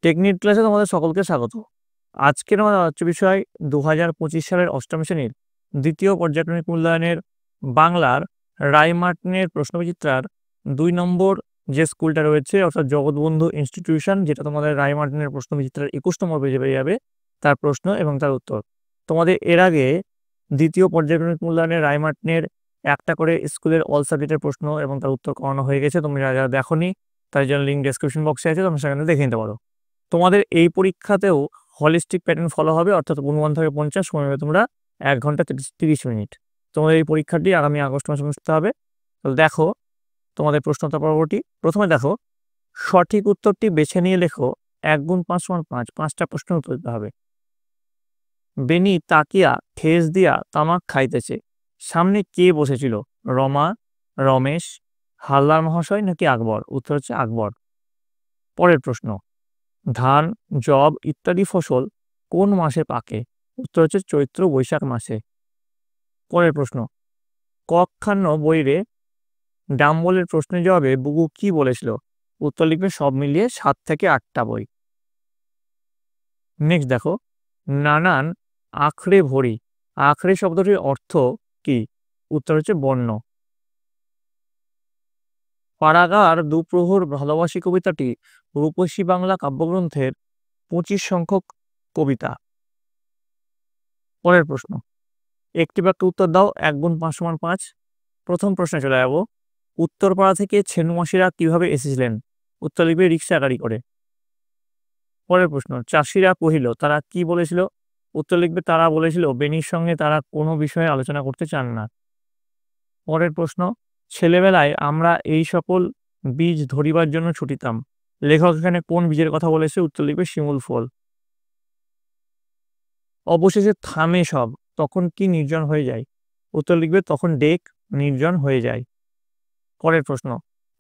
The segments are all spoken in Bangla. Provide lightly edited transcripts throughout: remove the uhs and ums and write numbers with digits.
টেকনিক ক্লাসে তোমাদের সকলকে স্বাগত। আজকের আমাদের আলোচ্য বিষয় 2025 সালের অষ্টম শ্রেণীর দ্বিতীয় পর্যায়ক্রমিক মূল্যায়নের বাংলার রায়মার্টিনের প্রশ্নবিচিত্রার 2 নম্বর যে স্কুলটা রয়েছে অর্থাৎ জগৎবন্ধু ইনস্টিটিউশন, যেটা তোমাদের রায়মার্টিনের প্রশ্নবিচিত্রার 21 নম্বর পেজে পেয়ে যাবে, তার প্রশ্ন এবং তার উত্তর। তোমাদের এর আগে দ্বিতীয় পর্যায়ক্রমিক মূল্যায়নের রায়মার্টিনের একটা করে স্কুলের অল সাবজেক্টের প্রশ্ন এবং তার উত্তর করানো হয়ে গেছে। তুমি যারা যারা দেখোনি তার জন্য লিঙ্ক ডেসক্রিপশন বক্সে আছে, তোমরা সেখানে দেখে নিতে পারো। তোমাদের এই পরীক্ষাতেও হলিস্টিক প্যাটার্ন ফলো হবে, অর্থাৎ 51 থেকে 50 সময় হবে তোমরা 1 ঘন্টা 30 মিনিট। তোমাদের এই পরীক্ষাটি আগামী আগস্ট মাসে অনুষ্ঠিত হবে। তো দেখো তোমাদের প্রশ্নটা পরবর্তী। প্রথমে দেখো, সঠিক উত্তরটি বেছে নিয়ে লেখো 1 গুণ 5 সমান 5। 5টা প্রশ্নের উত্তর দিতে হবে। বেনি তাকিয়া ঠেস দিয়া তামাক খাইতেছে, সামনে কে বসেছিল? রমা, রমেশ, হালদার মহাশয় নাকি আকবর? উত্তর হচ্ছে আকবর। পরের প্রশ্ন, ধান, যব ইত্যাদি ফসল কোন মাসে পাকে? উত্তর হচ্ছে চৈত্র বৈশাখ মাসে। পরের প্রশ্ন, কখান্ন বইরে ডাম্বলের প্রশ্নের জবাবে বুকু কি বলেছিল? উত্তর লিখবে সব মিলিয়ে 7 থেকে 8টা বই। নেক্সট দেখো, নানান আখড়ে ভরি, আখড়ে শব্দটির অর্থ কি? উত্তর হচ্ছে বর্ণ। পাড়াগার দুপ্রহর ভালোবাসি কবিতাটি রূপসী বাংলা কাব্যগ্রন্থের 25 সংখ্যক কবিতা। পরের প্রশ্ন, একটি বাক্যে উত্তর দাও 1 গুণ 5 সমান 5। প্রথম প্রশ্নে চলে যাব, উত্তরপাড়া থেকে ছেনুমাসিরা কিভাবে এসেছিলেন? উত্তর লিখবে রিক্সা গাড়ি করে। পরের প্রশ্ন, চাষিরা কহিল তারা কি বলেছিল? উত্তর লিখবে তারা বলেছিল বেনির সঙ্গে তারা কোনো বিষয়ে আলোচনা করতে চান না। পরের প্রশ্ন, ছেলেবেলায় আমরা এই সকল বীজ ধরিবার জন্য ছুটিতাম, লেখক এখানে কোন বীজের কথা বলেছে? উত্তর লিখবে শিমুল ফল। অবশেষে থামে সব, তখন কি নির্জন হয়ে যায়? উত্তর লিখবে তখন ডেক নির্জন হয়ে যায়। পরের প্রশ্ন,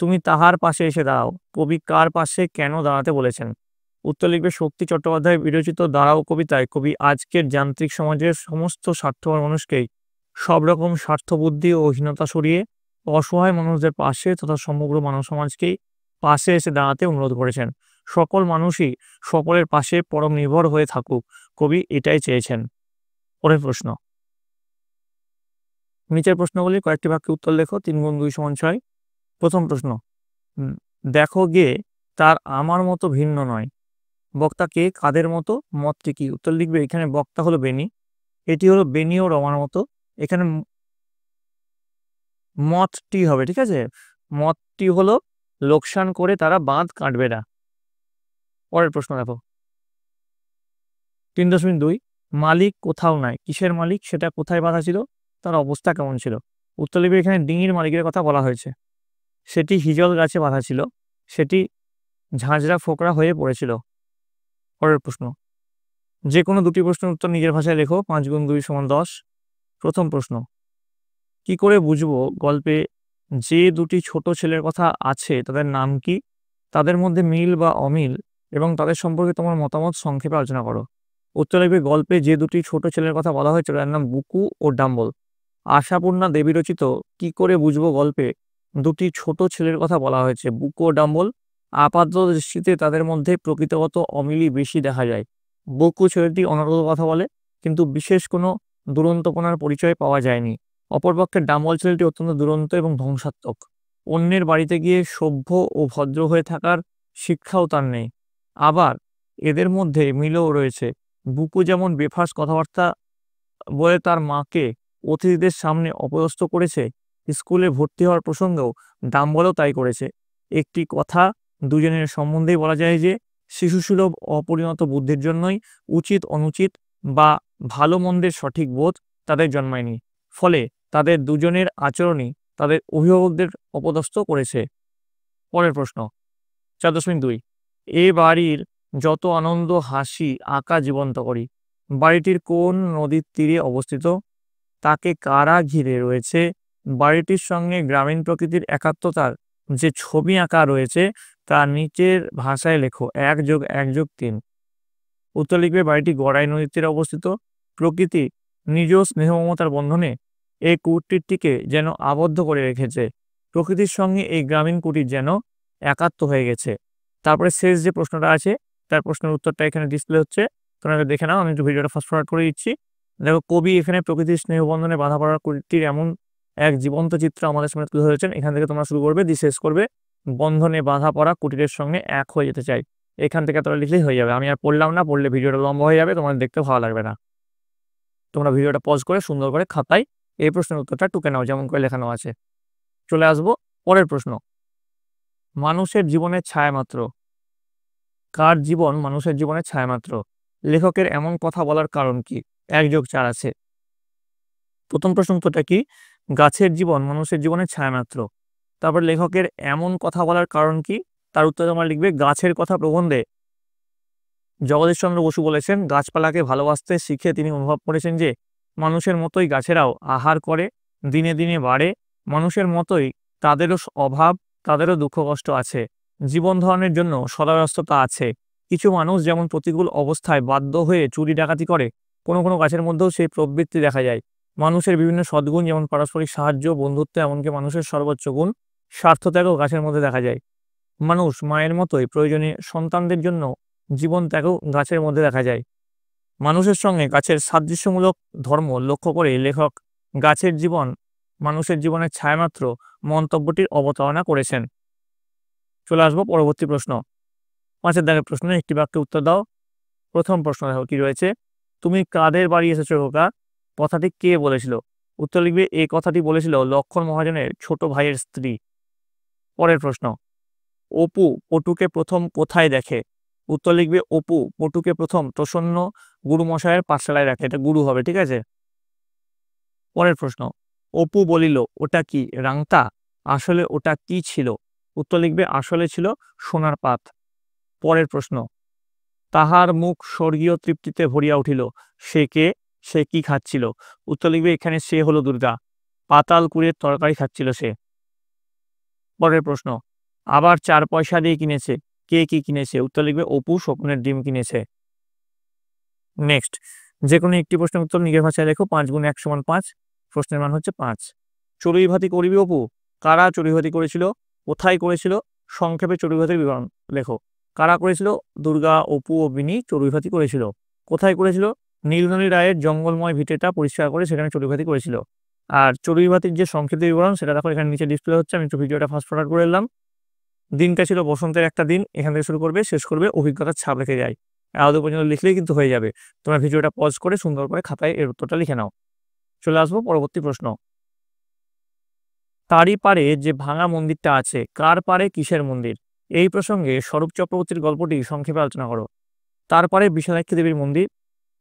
তুমি তাহার পাশে এসে দাঁড়াও, কবি কার পাশে কেন দাঁড়াতে বলেছেন? উত্তর লিখবে শক্তি চট্টোপাধ্যায় বিরচিত দাঁড়াও কবিতায় কবি আজকের যান্ত্রিক সমাজের সমস্ত স্বার্থপর মানুষকেই সব রকম স্বার্থবুদ্ধি ও হীনতা সরিয়ে অসহায় মানুষদের পাশে তথা সমগ্র মানব সমাজকেই পাশে এসে দাঁড়াতে অনুরোধ করেছেন। সকল মানুষই সকলের পাশে পরম নির্ভর হয়ে থাকুক, কবি এটাই চেয়েছেন। পরের প্রশ্ন, নিচের প্রশ্নগুলি কয়েকটি বাক্যে উত্তর লেখো। 3 গুণ 2 সমান 6। প্রথম প্রশ্ন, দেখো গে তার আমার মতো ভিন্ন নয়, বক্তা কে, কাদের মতো, মতটি কি? উত্তর লিখবে এখানে বক্তা হলো বেনি, এটি হলো বেনি ও রমার মতো। এখানে মতটি হবে, ঠিক আছে, মতটি হলো লোকসান করে তারা বাঁধ কাটবে না। পরের প্রশ্ন দেখো 3.2, মালিক কোথাও নাই, কিসের মালিক, সেটা কোথায় বাঁধা ছিল, তার অবস্থা কেমন ছিল? উত্তর লিখবে এখানে ডিঙির মালিকের কথা বলা হয়েছে, সেটি হিজল গাছে বাঁধা ছিল, সেটি ঝাঁঝরা ফোকরা হয়ে পড়েছিল। পরের প্রশ্ন, যে কোনো দুটি প্রশ্নের উত্তর নিজের ভাষায় লেখো। 5 গুণ 2 সমান 10। প্রথম প্রশ্ন, কি করে বুঝবো গল্পে যে দুটি ছোট ছেলের কথা আছে তাদের নাম কি, তাদের মধ্যে মিল বা অমিল এবং তাদের সম্পর্কে তোমার মতামত সংক্ষেপে আলোচনা করো? উত্তর লিখবে গল্পে যে দুটি ছোট ছেলের কথা বলা হয়েছে তাদের নাম বুকু ও ডাম্বল। আশাপূর্ণা দেবী রচিত কি করে বুঝবো গল্পে দুটি ছোট ছেলের কথা বলা হয়েছে বুকু ও ডাম্বল, আপাত দৃষ্টিতে তাদের মধ্যে প্রকৃতিগত অমিলই বেশি দেখা যায়। বুকু ছেলেটি অনর্গল কথা বলে, কিন্তু বিশেষ কোনো দুরন্তপনার পরিচয় পাওয়া যায়নি। অপরপক্ষে ডাম্বল ছেলেটি অত্যন্ত দুরন্ত এবং ধ্বংসাত্মক। অন্যের বাড়িতে গিয়ে সভ্য ও ভদ্র হয়ে থাকার শিক্ষাও তার নেই। আবার এদের মধ্যে মিলও রয়েছে। বুকু যেমন বেফাঁস কথাবার্তা বলে তার মাকে অতিথিদের সামনে অপদস্থ করেছে, স্কুলে ভর্তি হওয়ার প্রসঙ্গেও ডাম্বলও তাই করেছে। একটি কথা দুজনের সম্বন্ধেই বলা যায় যে শিশুসুলভ অপরিণত বুদ্ধির জন্যই উচিত অনুচিত বা ভালো মন্দের সঠিক বোধ তাদের জন্মায়নি, ফলে তাদের দুজনের আচরণই তাদের অভিভাবকদের অপদস্থ করেছে। পরের প্রশ্ন 4.2, এ বাড়ির যত আনন্দ হাসি আঁকা জীবন্ত করি, বাড়িটির কোন নদীর তীরে অবস্থিত, তাকে কারা ঘিরে রয়েছে, বাড়িটির সঙ্গে গ্রামীণ প্রকৃতির একাত্মতার যে ছবি আঁকা রয়েছে তা নিচের ভাষায় লেখো। 1+1+3। উত্তর লিখবে বাড়িটি গড়াই নদীর তীরে অবস্থিত। প্রকৃতি নিজ স্নেহ মমতার বন্ধনে এই কুটিরটিকে যেন আবদ্ধ করে রেখেছে, প্রকৃতির সঙ্গে এই গ্রামীণ কুটির যেন একাত্ম হয়ে গেছে। তারপরে শেষ যে প্রশ্নটা আছে, তার প্রশ্নের উত্তরটা এখানে ডিসপ্লে হচ্ছে, তোমরা দেখে নাও। আমি একটু ভিডিওটা ফাস্ট ফরওয়ার্ড করে দিচ্ছি। দেখো, কবি এখানে প্রকৃতির স্নেহবন্ধনে বাধা পড়ার কুটির এমন এক জীবন্ত চিত্র আমাদের সামনে তুলে ধরেছেন। এখান থেকে তোমরা শুরু করবে, দিয়ে শেষ করবে বন্ধনে বাধা পড়া কুটিরের সঙ্গে এক হয়ে যেতে চাই। এখান থেকে তোমরা লিখলেই হয়ে যাবে। আমি আর পড়লাম না, পড়লে ভিডিওটা লম্বা হয়ে যাবে, তোমার দেখতে ভালো লাগবে না। তোমরা ভিডিওটা পজ করে সুন্দর করে খাতায় এই প্রশ্নের উত্তরটা টুকে নাও, যেমন করে লেখানো আছে। চলে আসবো পরের প্রশ্ন। মানুষের জীবনের ছায়ামাত্র। কার জীবন মানুষের জীবনের ছায়ামাত্র? লেখকের এমন কথা বলার কারণ কি? 1+4 আছে। প্রথম প্রশ্ন উত্তরটা কি? গাছের জীবন মানুষের জীবনের ছায়ামাত্র। তারপর লেখকের এমন কথা বলার কারণ কি? তার উত্তরে তোমরা লিখবে গাছের কথা প্রবন্ধে জগদীশচন্দ্র বসু বলেছেন, গাছপালাকে ভালোবাসতে শিখে তিনি অনুভব করেছেন যে মানুষের মতোই গাছেরাও আহার করে, দিনে দিনে বাড়ে। মানুষের মতোই তাদেরও অভাব, তাদেরও দুঃখ কষ্ট আছে, জীবন ধারণের জন্য সদাব্যস্ততা আছে। কিছু মানুষ যেমন প্রতিকূল অবস্থায় বাধ্য হয়ে চুরি ডাকাতি করে, কোনো কোনো গাছের মধ্যেও সেই প্রবৃত্তি দেখা যায়। মানুষের বিভিন্ন সদ্গুণ যেমন পারস্পরিক সাহায্য, বন্ধুত্ব, এমনকি মানুষের সর্বোচ্চ গুণ স্বার্থত্যাগও গাছের মধ্যে দেখা যায়। মানুষ মায়ের মতোই প্রয়োজনে সন্তানদের জন্য জীবন ত্যাগও গাছের মধ্যে দেখা যায়। মানুষের সঙ্গে গাছের সাদৃশ্যমূলক ধর্ম লক্ষ্য করে লেখক গাছের জীবন মানুষের জীবনের ছায়ামাত্র মন্তব্যটির অবতারণা করেছেন। চলে আসবো পরবর্তী প্রশ্ন। 5 দাগের প্রশ্নের একটি বাক্যে উত্তর দাও। প্রথম প্রশ্ন দেখো কি রয়েছে। তুমি কাদের বাড়ি এসেছো খোকা? কথাটি কে বলেছিল? উত্তর লিখবে, এই কথাটি বলেছিল লক্ষণ মহাজনের ছোট ভাইয়ের স্ত্রী। পরের প্রশ্ন। অপু পটুকে প্রথম কোথায় দেখে? উত্তর লিখবে, অপু পটুকে প্রথম প্রসন্ন গুরুমশায়ের পাঠশালায় রাখে। এটা গুরু হবে, ঠিক আছে। পরের প্রশ্ন। অপু বলিল, ওটা কি রাংতা? আসলে ওটা কি ছিল? উত্তর লিখবে, আসলে ছিল সোনার পাত। পরের প্রশ্ন। তাহার মুখ স্বর্গীয় তৃপ্তিতে ভরিয়া উঠিল, সে কে? সে কি খাচ্ছিল? উত্তর লিখবে, এখানে সে হলো দুর্গা, পাতাল কুড়ের তরকারি খাচ্ছিল সে। পরের প্রশ্ন। আবার 4 পয়সা দিয়ে কিনেছে, কে কি কিনেছে? উত্তর লিখবে, অপু স্বপ্নের ডিম কিনেছে। নেক্সট, যে কোনো একটি প্রশ্নের উত্তর নিজের ভাষায় লেখো। 5 × 1 = 5। প্রশ্নের মান হচ্ছে 5। চড়ুইভাতি করিবি অপু? কারা চড়ুইভাতি করেছিল? কোথায় করেছিল? সংক্ষেপে চড়ুইভাতির বিবরণ লেখো। কারা করেছিল? দুর্গা, অপু ও বিনি চড়ুইভাতি করেছিল। কোথায় করেছিল? নীলনদী রায়ের জঙ্গলময় ভিটেটা পরিষ্কার করে সেখানে চড়ুইভাতি করেছিল। আর চড়ুইভাতির যে সংক্ষিপ্ত বিবরণ সেটা দেখো এখানে নিচে ডিসপ্লে হচ্ছে। আমি একটু ভিডিওটা ফাস্ট ফরওয়ার্ড করে এলাম। দিনটা ছিল বসন্তের একটা দিন। এখান থেকে শুরু করবে, শেষ করবে অভিজ্ঞতার ছাপ রেখে যায়। আদৌ পর্যন্ত লিখলেই কিন্তু হয়ে যাবে। তোমরা ভিডিওটা পজ করে সুন্দর করে খাতায় এর উত্তরটা লিখে নাও। চলে আসবো পরবর্তী প্রশ্ন। তারই পারে যে ভাঙা মন্দিরটা আছে, কার পারে কিসের মন্দির? এই প্রসঙ্গে স্বরূপ চক্রবর্তীর গল্পটি সংক্ষেপে আলোচনা করো। তার পারে বিশালাক্ষী দেবীর মন্দির,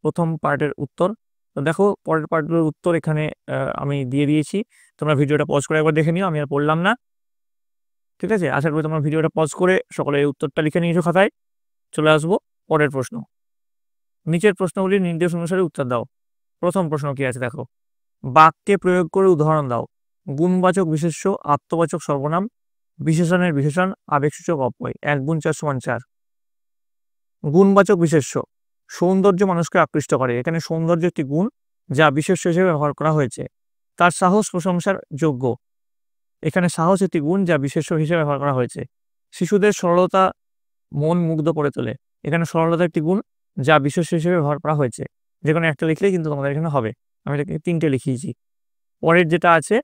প্রথম পার্টের উত্তর। তো দেখো, পরের পার্টের উত্তর এখানে আমি দিয়ে দিয়েছি। তোমরা ভিডিওটা পজ করে একবার দেখে নিও, আমি আর পড়লাম না, ঠিক আছে। আশা করি তোমরা ভিডিওটা পজ করে সকলে এই উত্তরটা লিখে নিয়েছো খাতায়। চলে আসবো পরের প্রশ্ন। নিচের প্রশ্নগুলির নির্দেশ অনুসারে উত্তর দাও। প্রথম প্রশ্ন কি আছে দেখো। বাক্যে প্রয়োগ করে উদাহরণ দাও। গুণবাচক বিশেষ্য, আত্মবাচক সর্বনাম, বিশেষণের বিশেষণ, আবেগসূচক অব্যয়। 1 × 4 = 4। গুণবাচক বিশেষ্য। সৌন্দর্য মানুষকে আকৃষ্ট করে। এখানে সৌন্দর্য একটি গুণ যা বিশেষ্য হিসেবে ব্যবহার করা হয়েছে। তার সাহস প্রশংসার যোগ্য। এখানে সাহস একটি গুণ যা বিশেষ্য হিসেবে ব্যবহার করা হয়েছে। শিশুদের সরলতা মন মুগ্ধ করে তোলে। এখানে সরলতা একটি গুণ যা বিশেষ্য হিসেবে ব্যবহার করা হয়েছে। যে কোনো একটা লিখলেই কিন্তু তোমাদের এখানে হবে। আমি এটাকে 3টে লিখিয়েছি। পরের যেটা আছে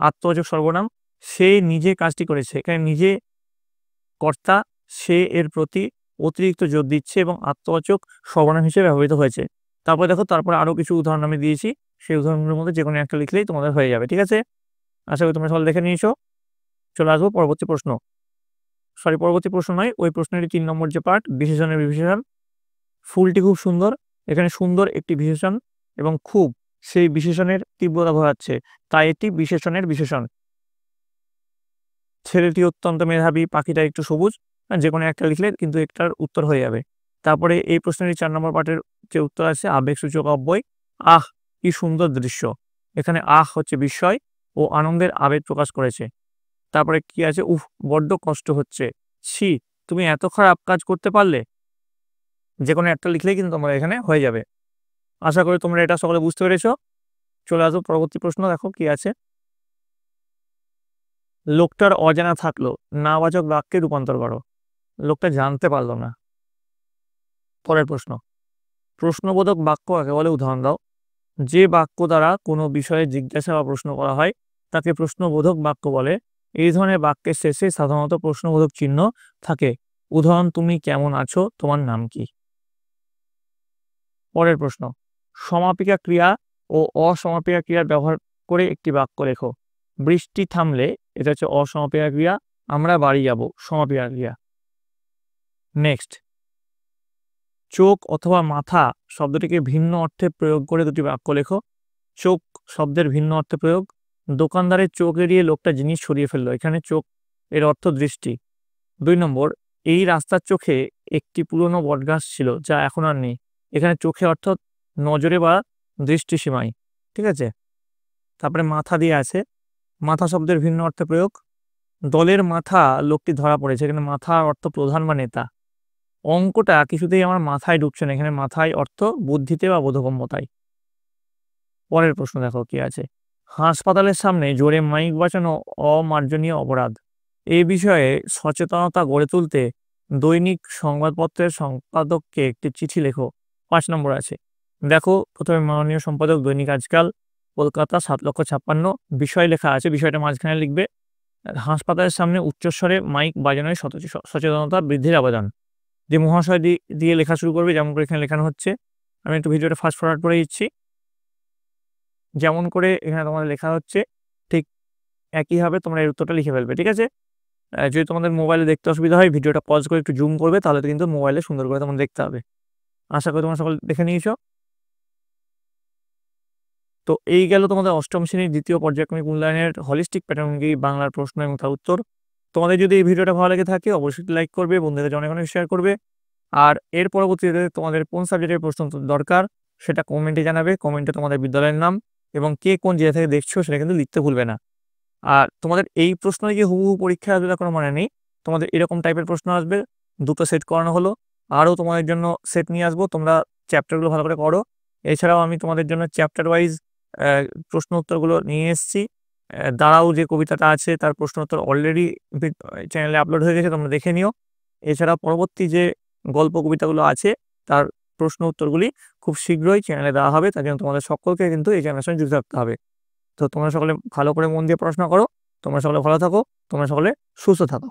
আত্মবাচক সর্বনাম, সে নিজে কাজটি করেছে। এখানে নিজে কর্তা, সে এর প্রতি অতিরিক্ত জোর দিচ্ছে এবং আত্মবাচক সর্বনাম হিসেবে ব্যবহৃত হয়েছে। তারপরে দেখো, তারপরে আরো কিছু উদাহরণ আমি দিয়েছি। সেই উদাহরণগুলোর মধ্যে যে কোনো একটা লিখলেই তোমাদের হয়ে যাবে, ঠিক আছে। আশা করি তোমরা সবাই দেখে নিয়েছো। চলে আসবো পরবর্তী প্রশ্ন। পরবর্তী প্রশ্ন নয়, ওই প্রশ্নেরই 3 নম্বর যে পার্ট, বিশেষণের বিশেষণ। ফুলটি খুব সুন্দর। এখানে সুন্দর একটি বিশেষণ এবং খুব সেই বিশেষণের তীব্রতা বোঝাচ্ছে, তাই এটি বিশেষণের বিশেষণ। ছেলেটি অত্যন্ত মেধাবী, পাখিটা একটু সবুজ। যে কোনো একটা লিখলে কিন্তু একটার উত্তর হয়ে যাবে। তারপরে এই প্রশ্নেরই 4 নম্বর পার্টের যে উত্তর আছে আবেগসূচক অব্যয়। আহ কি সুন্দর দৃশ্য। এখানে আহ হচ্ছে বিস্ময় ও আনন্দের আবেগ প্রকাশ করেছে। তারপরে কি আছে, উফ বড্ড কষ্ট হচ্ছে, ছি তুমি এত খারাপ কাজ করতে পারলে। যে কোনো একটা লিখলেই কিন্তু তোমরা এখানে হয়ে যাবে। আশা করি তোমরা এটা সকলে বুঝতে পেরেছো। চলে আসো পরবর্তী প্রশ্ন। দেখো কি আছে। লোকটার অজানা থাকলো, নাবাচক বাক্যে রূপান্তর করো। লোকটা জানতে পারলো না। পরের প্রশ্ন, প্রশ্নবোধক বাক্য কাকে বলে, উদাহরণ দাও। যে বাক্য দ্বারা কোনো বিষয়ে জিজ্ঞাসা বা প্রশ্ন করা হয় তাকে প্রশ্নবোধক বাক্য বলে। এই ধরনের বাক্যের শেষে সাধারণত প্রশ্নবোধক চিহ্ন থাকে। উদাহরণ, তুমি কেমন আছো, তোমার নাম কি। পরের প্রশ্ন, সমাপিকা ক্রিয়া ও অসমাপিকা ক্রিয়ার ব্যবহার করে একটি বাক্য লেখো। বৃষ্টি থামলে, এটা হচ্ছে অসমাপিকা ক্রিয়া। আমরা বাড়ি যাব, সমাপিকা ক্রিয়া। নেক্সট, চোখ অথবা মাথা শব্দটিকে ভিন্ন অর্থে প্রয়োগ করে দুটি বাক্য লেখো। চোখ শব্দের ভিন্ন অর্থে প্রয়োগ, দোকানদারের চোখ এড়িয়ে লোকটা জিনিস সরিয়ে ফেললো। এখানে চোখ এর অর্থ দৃষ্টি। 2 নম্বর, এই রাস্তার চোখে একটি পুরনো বটগাছ ছিল যা এখন আর নেই। এখানে চোখে অর্থাৎ নজরে বা দৃষ্টিসীমায়। ঠিক আছে। তারপরে মাথা দিয়ে আছে, মাথা শব্দের ভিন্ন অর্থে প্রয়োগ, দলের মাথা লোকটি ধরা পড়েছে। এখানে মাথা অর্থ প্রধান বা নেতা। অঙ্কটা কিছুতেই আমার মাথায় ঢুকছে না। এখানে মাথায় অর্থ বুদ্ধিতে বা বোধগম্যতায়। পরের প্রশ্ন দেখো কি আছে, হাসপাতালের সামনে জোরে মাইক বাজানো অমার্জনীয় অপরাধ। এই বিষয়ে সচেতনতা গড়ে তুলতে দৈনিক সংবাদপত্রের সম্পাদককে একটি চিঠি লেখো। 5 নম্বর আছে, দেখো প্রথমে মাননীয় সম্পাদক, দৈনিক আজকাল, কলকাতা 7,56,000। বিষয় লেখা আছে, বিষয়টা মাঝখানে লিখবে। হাসপাতালের সামনে উচ্চস্বরে মাইক বাজানোয় সচেতনতা বৃদ্ধির আবেদন। যে মহাশয় দিয়ে লেখা শুরু করবে, যেমন করে এখানে লেখানো হচ্ছে। আমি একটু ভিডিওটা ফাস্ট ফরওয়ার্ড করে দিচ্ছি। যেমন করে এখানে তোমাদের লেখা হচ্ছে ঠিক একইভাবে তোমরা এর উত্তরটা লিখে ফেলবে। ঠিক আছে। যদি তোমাদের মোবাইলে দেখতে অসুবিধা হয়, ভিডিওটা পজ করে একটু জুম করবে, তাহলে কিন্তু মোবাইলে সুন্দর করে তোমাদের দেখতে হবে। আশা করি তোমরা সকলে দেখে নিয়েছো। তো এই গেল তোমাদের অষ্টম শ্রেণীর দ্বিতীয় পর্যায়ক্রমিক মূল্যায়নের হলিস্টিক প্যাটার্নগি বাংলার প্রশ্ন এবং তার উত্তর। তোমাদের যদি এই ভিডিওটা ভালো লেগে থাকে অবশ্যই লাইক করবে, বন্ধুদের অনেক অনেক শেয়ার করবে। আর এর পরবর্তীতে তোমাদের কোন সাবজেক্টের প্রশ্ন দরকার সেটা কমেন্টে জানাবে। কমেন্টে তোমাদের বিদ্যালয়ের নাম এবং কে কোন জেলা থেকে দেখছো সেটা কিন্তু লিখতে ভুলবে না। আর তোমাদের এই প্রশ্ন যে হুবহু পরীক্ষা আসবে তার কোনো মানে নেই। তোমাদের এরকম টাইপের প্রশ্ন আসবে, দুটো সেট করানো হলো। আরও তোমাদের জন্য সেট নিয়ে আসবো, তোমরা চ্যাপ্টারগুলো ভালো করে করো। এছাড়াও আমি তোমাদের জন্য চ্যাপ্টার ওয়াইজ প্রশ্ন উত্তরগুলো নিয়ে এসেছি। দাঁড়াও যে কবিতাটা আছে তার প্রশ্ন উত্তর অলরেডি চ্যানেলে আপলোড হয়ে গেছে, তোমরা দেখে নিও। এছাড়া পরবর্তী যে গল্প কবিতাগুলো আছে তার প্রশ্ন উত্তরগুলি খুব শীঘ্রই চ্যানেলে দেওয়া হবে। তার জন্য তোমাদের সকলকে কিন্তু এই চ্যানেলের সঙ্গে যুক্ত থাকতে হবে। তো তোমরা সকলে ভালো করে মন দিয়ে পড়াশোনা করো, তোমরা সকলে ভালো থাকো, তোমরা সকলে সুস্থ থাকো।